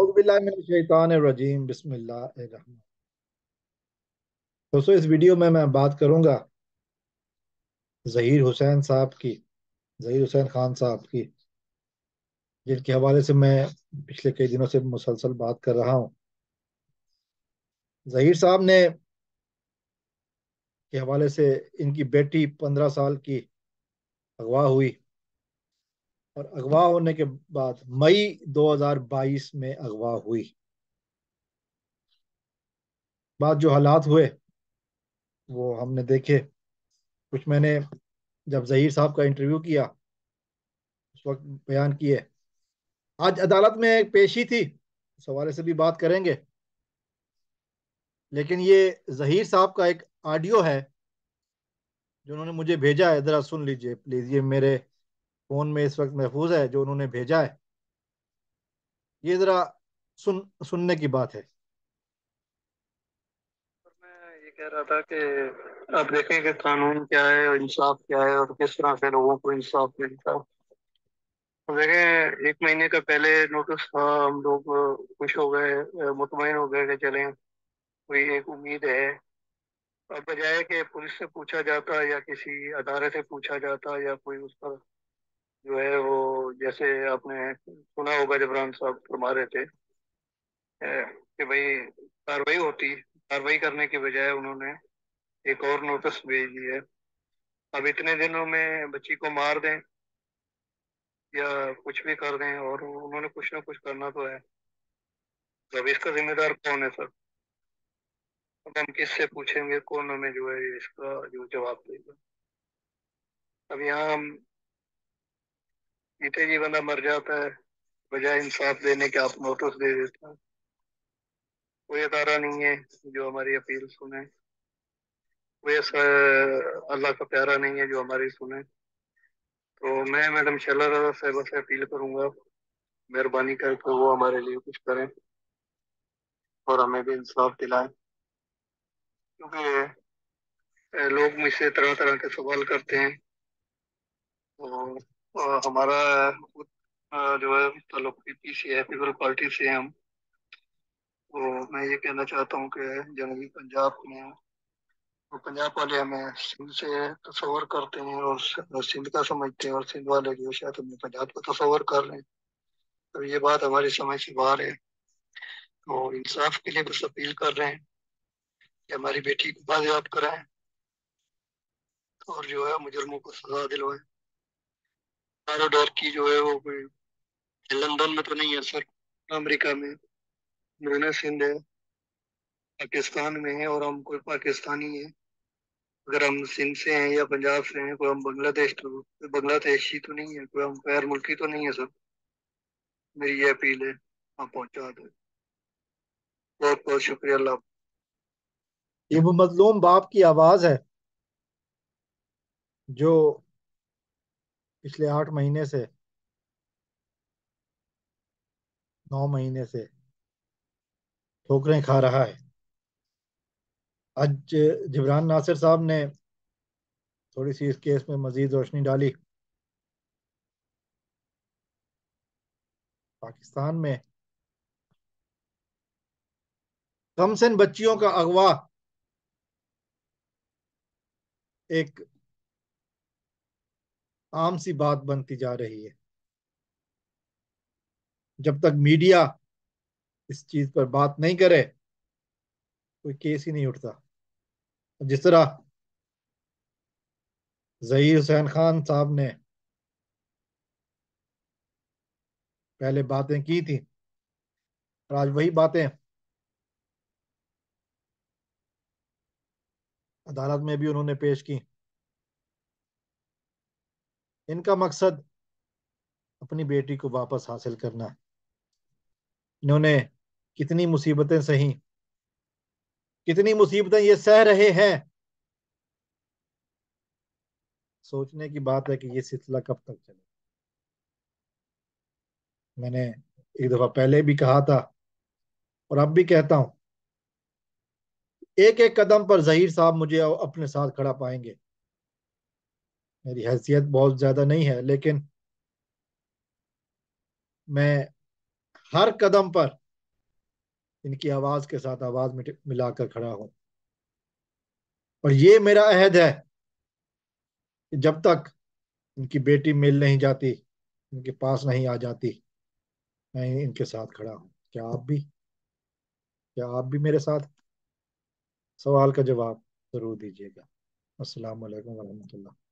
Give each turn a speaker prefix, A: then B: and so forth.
A: औज़ु बिल्लाहि मिनश शैतानिर रजीम बिस्मिल्लाहिर रहमान। दोस्तों, इस वीडियो में मैं बात करूंगा ज़हीर हुसैन खान साहब की, जिनके हवाले से मैं पिछले कई दिनों से मुसलसल बात कर रहा हूं। ज़हीर साहब ने के हवाले से इनकी बेटी 15 साल की अगवा हुई और अगवा होने के बाद मई 2022 में अगवा हुई। बाद जो हालात हुए वो हमने देखे। कुछ मैंने जब ज़हीर साहब का इंटरव्यू किया उस वक्त बयान किए। आज अदालत में एक पेशी थी, उस हवाले से भी बात करेंगे। लेकिन ये ज़हीर साहब का एक ऑडियो है जो उन्होंने मुझे भेजा है, ज़रा सुन लीजिए प्लीज़। ये मेरे फ़ोन में इस वक्त महफूज है जो उन्होंने भेजा है। ये ज़रा सुनने की बात है।
B: मैं ये कह रहा था कि आप देखें कि कानून क्या है और इंसाफ क्या है और किस तरह से लोगों को इंसाफ मिलता है। तो देखें, एक महीने का पहले नोटिस था, हम लोग खुश हो गए, मुतमईन हो गए कि चलें, कोई एक उम्मीद है। अब बजाय कि पुलिस से पूछा जाता या किसी अदालत से पूछा जाता या कोई उस पर जो है वो, जैसे आपने सुना होगा जबरान साहब फरमा रहे थे कि भाई कार्रवाई होती, कार्रवाई करने के बजाय उन्होंने एक और नोटिस भेज दी है। अब इतने दिनों में बच्ची को मार दें या कुछ भी कर दें, और उन्होंने कुछ ना कुछ करना तो है। तो अब इसका जिम्मेदार कौन है सर? अब हम किससे पूछेंगे, कौन हमें जो है इसका जो जवाब देगा? अब यहाँ हम जीते जी बंदा मर जाता है, बजाय इंसाफ देने के आप नोटिस दे देता है। कोई अदारा नहीं है जो हमारी अपील सुने, कोई ऐसा अल्लाह का प्यारा नहीं है जो हमारी सुने। तो मैं मैडम शैला राजा साहिबा से अपील करूंगा, मेहरबानी करके वो हमारे लिए कुछ करें और हमें भी इंसाफ दिलाएं। क्योंकि लोग मुझसे तरह तरह के सवाल करते हैं। तो हमारा जो है ताल्लुक पीपी से है, पीपल पार्टी से है हम। तो मैं ये कहना चाहता हूँ कि जनूबी पंजाब में, तो पंजाब वाले हमें सिंध से तस्वर करते हैं और सिंध का समझते हैं, और सिंध वाले जो शायद हमें पंजाब का तस्वर कर रहे हैं। तो ये बात हमारी समझ से बाहर है। तो इंसाफ के लिए बस अपील कर रहे हैं कि हमारी बेटी को बाजियाब कराएं और जो है मुजरमों को सजा दिलवाएं। डर की जो है वो कोई लंदन में तो नहीं है सर, अमेरिका में। मेरा सिंध है, पाकिस्तान में है, और हम कोई पाकिस्तानी है। अगर हम सिंध से हैं या पंजाब से हैं, कोई हम बांग्लादेश तो कोई बांग्लादेशी तो नहीं है, कोई हम गैर मुल्की तो नहीं है सर। मेरी ये अपील है, आप पहुंचा दो। बहुत बहुत शुक्रिया, अल्लाह।
A: ये वो मजलूम बाप की आवाज है जो पिछले 8 महीने से, 9 महीने से ठोकरें खा रहा है। आज जिब्रान नासिर साहब ने थोड़ी सी इस केस में मजीद रोशनी डाली। पाकिस्तान में कमसिन बच्चियों का अगवा एक आम सी बात बनती जा रही है। जब तक मीडिया इस चीज पर बात नहीं करे कोई केस ही नहीं उठता। जिस तरह ज़हीर हुसैन खान साहब ने पहले बातें की थी और आज वही बातें अदालत में भी उन्होंने पेश की। इनका मकसद अपनी बेटी को वापस हासिल करना है। इन्होंने कितनी मुसीबतें सही, कितनी मुसीबतें ये सह रहे हैं। सोचने की बात है कि ये सिलसिला कब तक चले। मैंने एक दफा पहले भी कहा था और अब भी कहता हूं, एक एक कदम पर ज़हीर साहब मुझे अपने साथ खड़ा पाएंगे। मेरी हैसियत बहुत ज्यादा नहीं है, लेकिन मैं हर कदम पर इनकी आवाज के साथ आवाज मिलाकर खड़ा हूं। और ये मेरा अहद है कि जब तक इनकी बेटी मिल नहीं जाती, इनके पास नहीं आ जाती, मैं इनके साथ खड़ा हूं। क्या आप भी मेरे साथ? सवाल का जवाब जरूर दीजिएगा। अस्सलाम वालेकुम वरहमतुल्लाह।